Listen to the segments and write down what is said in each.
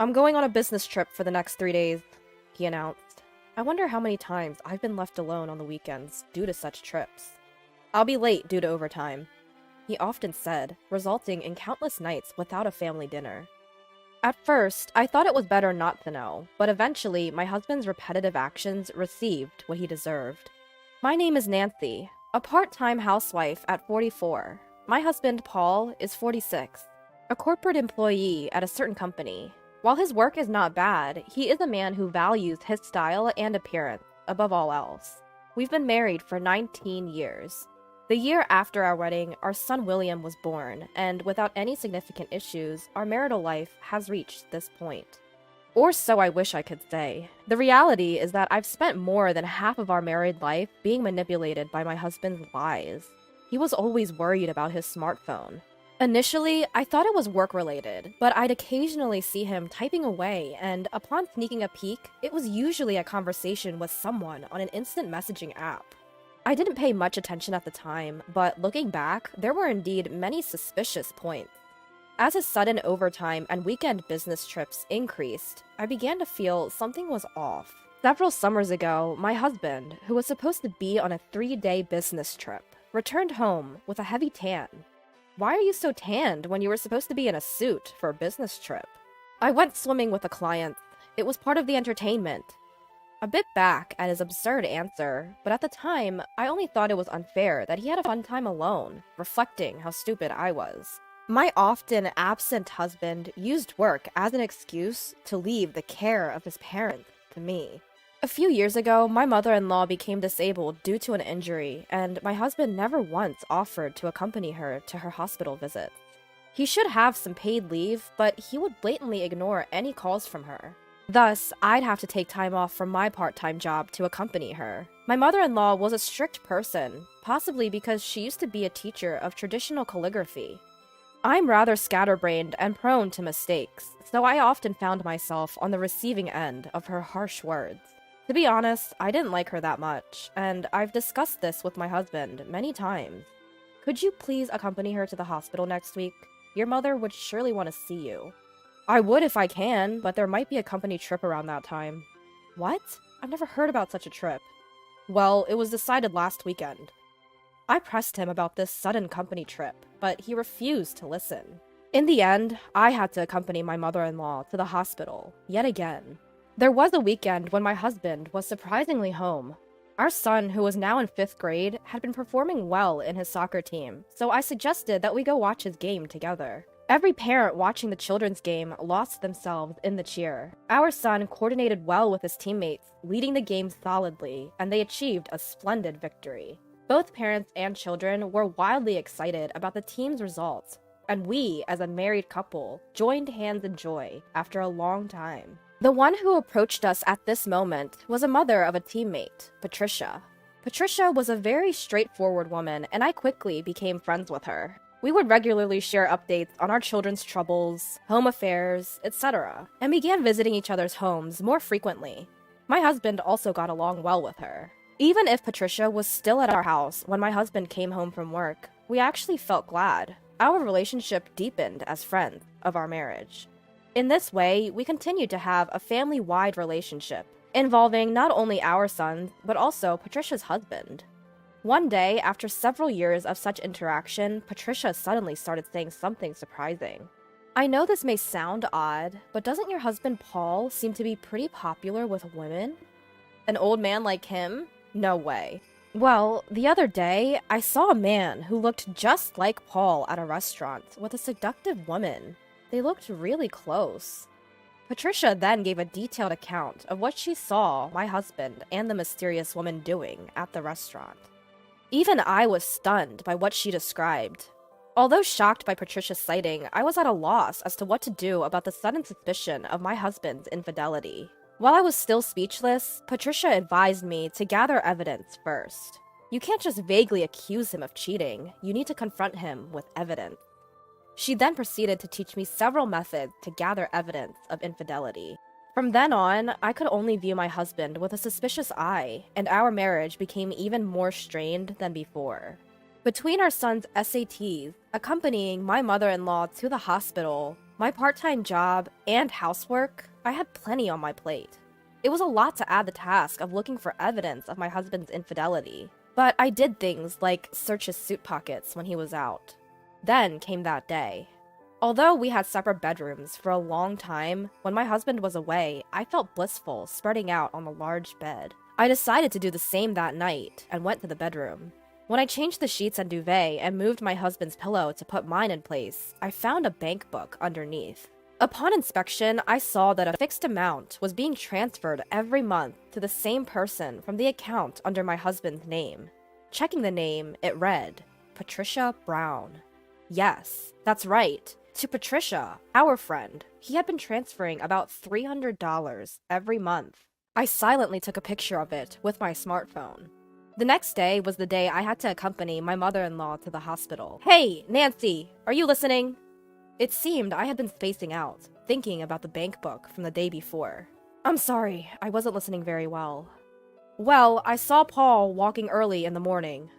I'm going on a business trip for the next 3 days, he announced. I wonder how many times I've been left alone on the weekends due to such trips. I'll be late due to overtime, he often said, resulting in countless nights without a family dinner. At first, I thought it was better not to know, but eventually my husband's repetitive actions received what he deserved. My name is Nancy, a part-time housewife at 44. My husband, Paul, is 46, a corporate employee at a certain company. While his work is not bad, he is a man who values his style and appearance above all else. We've been married for 19 years. The year after our wedding, our son William was born, and without any significant issues, our marital life has reached this point. Or so I wish I could say. The reality is that I've spent more than half of our married life being manipulated by my husband's lies. He was always worried about his smartphone. Initially, I thought it was work-related, but I'd occasionally see him typing away, and upon sneaking a peek, it was usually a conversation with someone on an instant messaging app. I didn't pay much attention at the time, but looking back, there were indeed many suspicious points. As his sudden overtime and weekend business trips increased, I began to feel something was off. Several summers ago, my husband, who was supposed to be on a 3-day business trip, returned home with a heavy tan. Why are you so tanned when you were supposed to be in a suit for a business trip? I went swimming with a client. It was part of the entertainment. A bit back at his absurd answer, but at the time, I only thought it was unfair that he had a fun time alone, reflecting how stupid I was. My often absent husband used work as an excuse to leave the care of his parents to me. A few years ago, my mother-in-law became disabled due to an injury, and my husband never once offered to accompany her to her hospital visits. He should have some paid leave, but he would blatantly ignore any calls from her. Thus, I'd have to take time off from my part-time job to accompany her. My mother-in-law was a strict person, possibly because she used to be a teacher of traditional calligraphy. I'm rather scatterbrained and prone to mistakes, so I often found myself on the receiving end of her harsh words. To be honest, I didn't like her that much, and I've discussed this with my husband many times. Could you please accompany her to the hospital next week? Your mother would surely want to see you. I would if I can, but there might be a company trip around that time. What? I've never heard about such a trip. Well, it was decided last weekend. I pressed him about this sudden company trip, but he refused to listen. In the end, I had to accompany my mother-in-law to the hospital, yet again. There was a weekend when my husband was surprisingly home. Our son, who was now in 5th grade, had been performing well in his soccer team, so I suggested that we go watch his game together. Every parent watching the children's game lost themselves in the cheer. Our son coordinated well with his teammates, leading the game solidly, and they achieved a splendid victory. Both parents and children were wildly excited about the team's results, and we, as a married couple, joined hands in joy after a long time. The one who approached us at this moment was a mother of a teammate, Patricia. Patricia was a very straightforward woman, and I quickly became friends with her. We would regularly share updates on our children's troubles, home affairs, etc., and began visiting each other's homes more frequently. My husband also got along well with her. Even if Patricia was still at our house when my husband came home from work, we actually felt glad. Our relationship deepened as friends of our marriage. In this way, we continued to have a family-wide relationship, involving not only our sons, but also Patricia's husband. One day, after several years of such interaction, Patricia suddenly started saying something surprising. I know this may sound odd, but doesn't your husband Paul seem to be pretty popular with women? An old man like him? No way. Well, the other day, I saw a man who looked just like Paul at a restaurant with a seductive woman. They looked really close. Patricia then gave a detailed account of what she saw my husband and the mysterious woman doing at the restaurant. Even I was stunned by what she described. Although shocked by Patricia's sighting, I was at a loss as to what to do about the sudden suspicion of my husband's infidelity. While I was still speechless, Patricia advised me to gather evidence first. You can't just vaguely accuse him of cheating, you need to confront him with evidence. She then proceeded to teach me several methods to gather evidence of infidelity. From then on, I could only view my husband with a suspicious eye, and our marriage became even more strained than before. Between our son's SATs, accompanying my mother-in-law to the hospital, my part-time job, and housework, I had plenty on my plate. It was a lot to add the task of looking for evidence of my husband's infidelity, but I did things like search his suit pockets when he was out. Then came that day. Although we had separate bedrooms for a long time, when my husband was away, I felt blissful spreading out on the large bed. I decided to do the same that night and went to the bedroom. When I changed the sheets and duvet and moved my husband's pillow to put mine in place, I found a bank book underneath. Upon inspection, I saw that a fixed amount was being transferred every month to the same person from the account under my husband's name. Checking the name, it read, Patricia Brown. Yes, that's right. To Patricia, our friend, he had been transferring about $300 every month. I silently took a picture of it with my smartphone. The next day was the day I had to accompany my mother-in-law to the hospital. Hey, Nancy, are you listening? It seemed I had been spacing out, thinking about the bank book from the day before. I'm sorry, I wasn't listening very well. Well, I saw Paul walking early in the morning.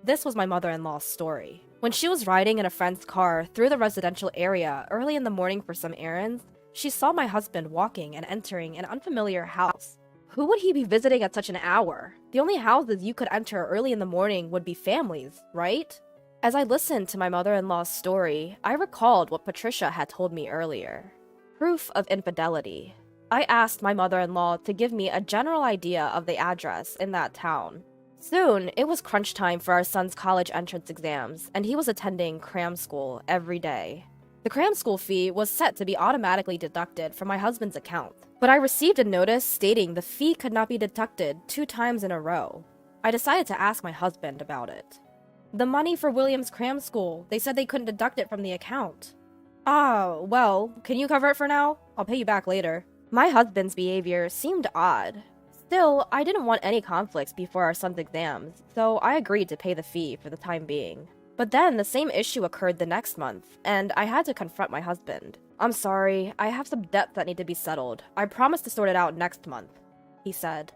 This was my mother-in-law's story. When she was riding in a friend's car through the residential area early in the morning for some errands, she saw my husband walking and entering an unfamiliar house. Who would he be visiting at such an hour? The only houses you could enter early in the morning would be families, right? As I listened to my mother-in-law's story, I recalled what Patricia had told me earlier. Proof of infidelity. I asked my mother-in-law to give me a general idea of the address in that town. Soon, it was crunch time for our son's college entrance exams, and he was attending cram school every day. The cram school fee was set to be automatically deducted from my husband's account, but I received a notice stating the fee could not be deducted 2 times in a row. I decided to ask my husband about it. The money for William's cram school, they said they couldn't deduct it from the account. Ah, well, can you cover it for now? I'll pay you back later. My husband's behavior seemed odd. Still, I didn't want any conflicts before our son's exams, so I agreed to pay the fee for the time being. But then the same issue occurred the next month, and I had to confront my husband. I'm sorry, I have some debts that need to be settled. I promise to sort it out next month, he said.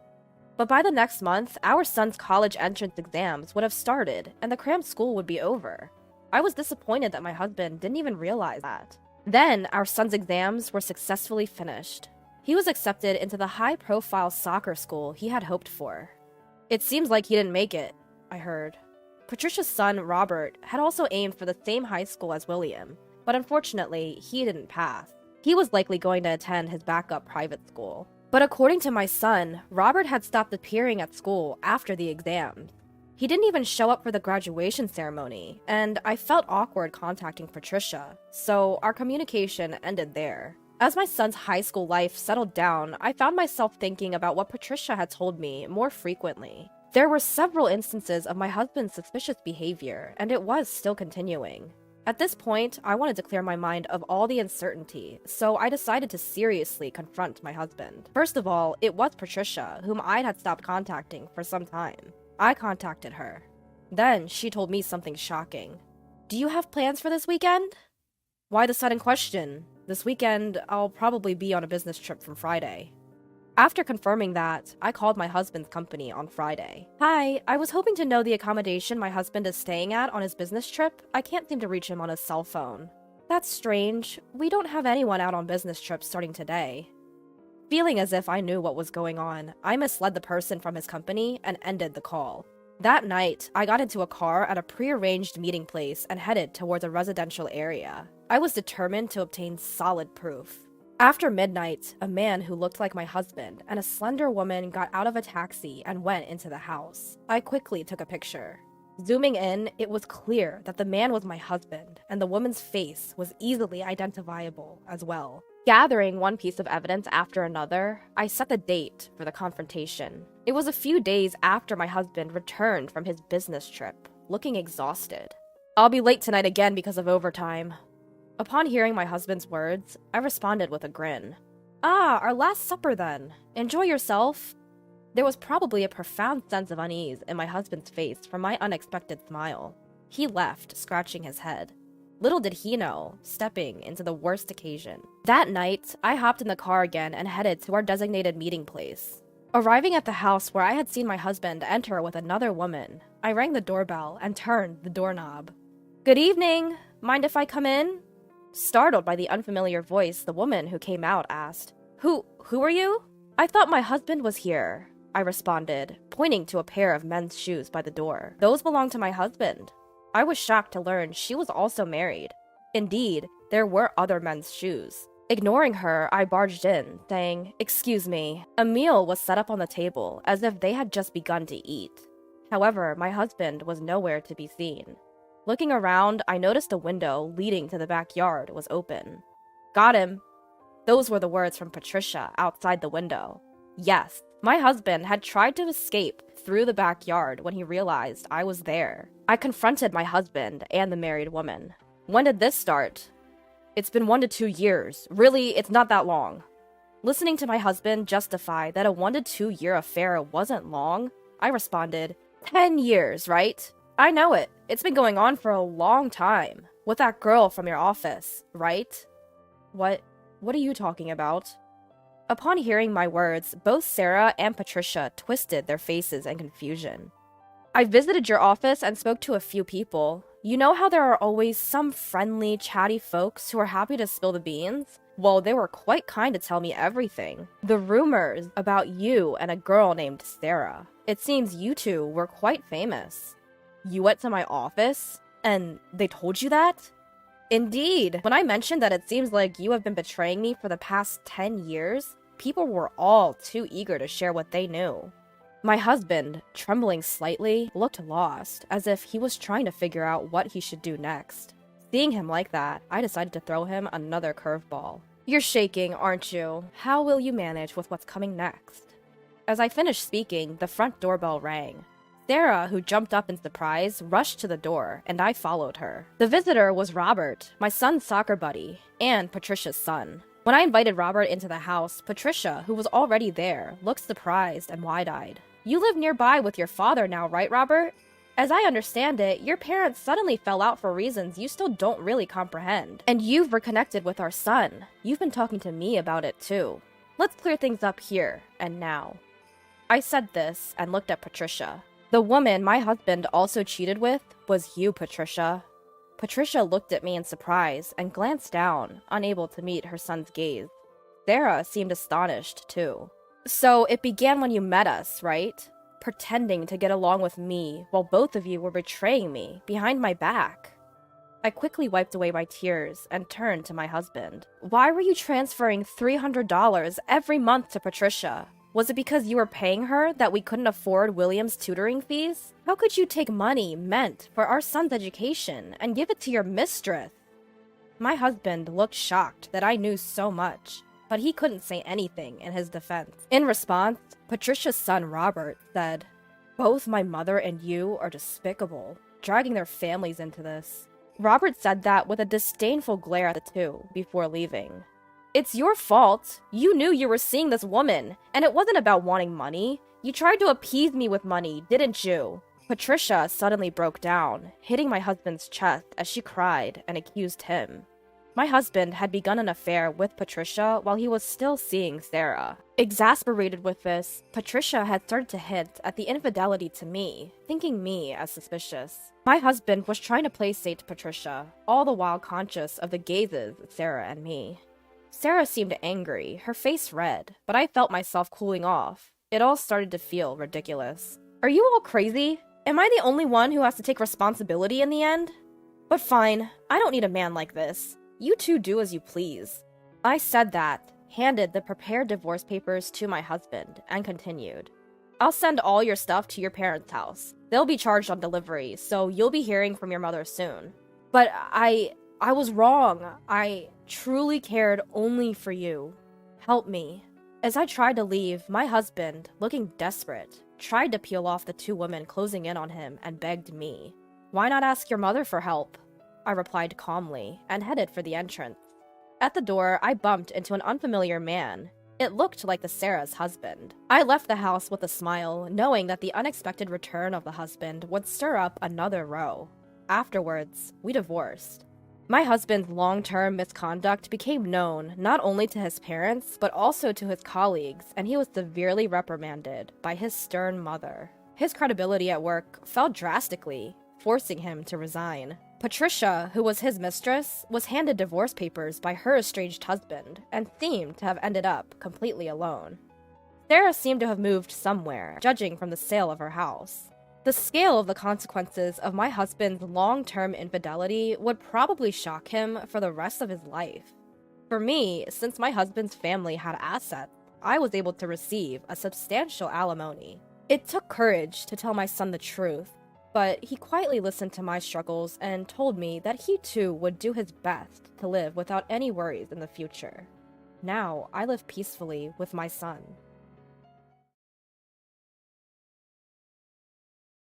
But by the next month, our son's college entrance exams would have started, and the cram school would be over. I was disappointed that my husband didn't even realize that. Then, our son's exams were successfully finished. He was accepted into the high-profile soccer school he had hoped for. It seems like he didn't make it, I heard. Patricia's son, Robert, had also aimed for the same high school as William, but unfortunately, he didn't pass. He was likely going to attend his backup private school. But according to my son, Robert had stopped appearing at school after the exams. He didn't even show up for the graduation ceremony, and I felt awkward contacting Patricia, so our communication ended there. As my son's high school life settled down, I found myself thinking about what Patricia had told me more frequently. There were several instances of my husband's suspicious behavior, and it was still continuing. At this point, I wanted to clear my mind of all the uncertainty, so I decided to seriously confront my husband. First of all, it was Patricia, whom I had stopped contacting for some time. I contacted her. Then she told me something shocking. Do you have plans for this weekend? Why the sudden question? This weekend, I'll probably be on a business trip from Friday. After confirming that, I called my husband's company on Friday. Hi, I was hoping to know the accommodation my husband is staying at on his business trip. I can't seem to reach him on his cell phone. That's strange. We don't have anyone out on business trips starting today. Feeling as if I knew what was going on, I misled the person from his company and ended the call. That night, I got into a car at a prearranged meeting place and headed towards a residential area. I was determined to obtain solid proof. After midnight, a man who looked like my husband and a slender woman got out of a taxi and went into the house. I quickly took a picture. Zooming in, it was clear that the man was my husband, and the woman's face was easily identifiable as well. Gathering one piece of evidence after another, I set the date for the confrontation. It was a few days after my husband returned from his business trip, looking exhausted. I'll be late tonight again because of overtime. Upon hearing my husband's words, I responded with a grin. Ah, our last supper then. Enjoy yourself. There was probably a profound sense of unease in my husband's face from my unexpected smile. He left, scratching his head. Little did he know, stepping into the worst occasion. That night, I hopped in the car again and headed to our designated meeting place. Arriving at the house where I had seen my husband enter with another woman, I rang the doorbell and turned the doorknob. Good evening. Mind if I come in? Startled by the unfamiliar voice, the woman who came out asked, Who are you? I thought my husband was here, I responded, pointing to a pair of men's shoes by the door. Those belong to my husband. I was shocked to learn she was also married. Indeed, there were other men's shoes. Ignoring her, I barged in, saying, Excuse me. A meal was set up on the table, as if they had just begun to eat. However, my husband was nowhere to be seen. Looking around, I noticed a window leading to the backyard was open. Got him. Those were the words from Patricia outside the window. Yes, my husband had tried to escape through the backyard when he realized I was there. I confronted my husband and the married woman. When did this start? It's been 1 to 2 years. Really, it's not that long. Listening to my husband justify that a 1 to 2 year affair wasn't long, I responded, 10 years, right? I know it. It's been going on for a long time. With that girl from your office, right? What are you talking about? Upon hearing my words, both Sarah and Patricia twisted their faces in confusion. I visited your office and spoke to a few people. You know how there are always some friendly, chatty folks who are happy to spill the beans? Well, they were quite kind to tell me everything. The rumors about you and a girl named Sarah. It seems you two were quite famous. You went to my office? And they told you that? Indeed. When I mentioned that it seems like you have been betraying me for the past 10 years, people were all too eager to share what they knew. My husband, trembling slightly, looked lost, as if he was trying to figure out what he should do next. Seeing him like that, I decided to throw him another curveball. You're shaking, aren't you? How will you manage with what's coming next? As I finished speaking, the front doorbell rang. Sarah, who jumped up in surprise, rushed to the door, and I followed her. The visitor was Robert, my son's soccer buddy, and Patricia's son. When I invited Robert into the house, Patricia, who was already there, looked surprised and wide-eyed. You live nearby with your father now, right, Robert? As I understand it, your parents suddenly fell out for reasons you still don't really comprehend. And you've reconnected with our son. You've been talking to me about it too. Let's clear things up here and now. I said this and looked at Patricia. The woman my husband also cheated with was you, Patricia. Patricia looked at me in surprise and glanced down, unable to meet her son's gaze. Sarah seemed astonished too. So it began when you met us, right? Pretending to get along with me while both of you were betraying me behind my back. I quickly wiped away my tears and turned to my husband. Why were you transferring $300 every month to Patricia? Was it because you were paying her that we couldn't afford William's tutoring fees? How could you take money meant for our son's education and give it to your mistress? My husband looked shocked that I knew so much, but he couldn't say anything in his defense. In response, Patricia's son Robert said, Both my mother and you are despicable, dragging their families into this. Robert said that with a disdainful glare at the two before leaving. It's your fault. You knew you were seeing this woman, and it wasn't about wanting money. You tried to appease me with money, didn't you? Patricia suddenly broke down, hitting my husband's chest as she cried and accused him. My husband had begun an affair with Patricia while he was still seeing Sarah. Exasperated with this, Patricia had started to hint at the infidelity to me, thinking me as suspicious. My husband was trying to placate Patricia, all the while conscious of the gazes of Sarah and me. Sarah seemed angry, her face red, but I felt myself cooling off. It all started to feel ridiculous. Are you all crazy? Am I the only one who has to take responsibility in the end? But fine, I don't need a man like this. You two do as you please. I said that, handed the prepared divorce papers to my husband, and continued. I'll send all your stuff to your parents' house. They'll be charged on delivery, so you'll be hearing from your mother soon. But I was wrong. I truly cared only for you. Help me. As I tried to leave, my husband, looking desperate, tried to peel off the two women closing in on him and begged me. Why not ask your mother for help? I replied calmly and headed for the entrance. At the door, I bumped into an unfamiliar man. It looked like the Sarah's husband. I left the house with a smile, knowing that the unexpected return of the husband would stir up another row. Afterwards, we divorced. My husband's long-term misconduct became known not only to his parents, but also to his colleagues, and he was severely reprimanded by his stern mother. His credibility at work fell drastically, forcing him to resign. Patricia, who was his mistress, was handed divorce papers by her estranged husband and seemed to have ended up completely alone. Sarah seemed to have moved somewhere, judging from the sale of her house. The scale of the consequences of my husband's long-term infidelity would probably shock him for the rest of his life. For me, since my husband's family had assets, I was able to receive a substantial alimony. It took courage to tell my son the truth, but he quietly listened to my struggles and told me that he too would do his best to live without any worries in the future. Now, I live peacefully with my son.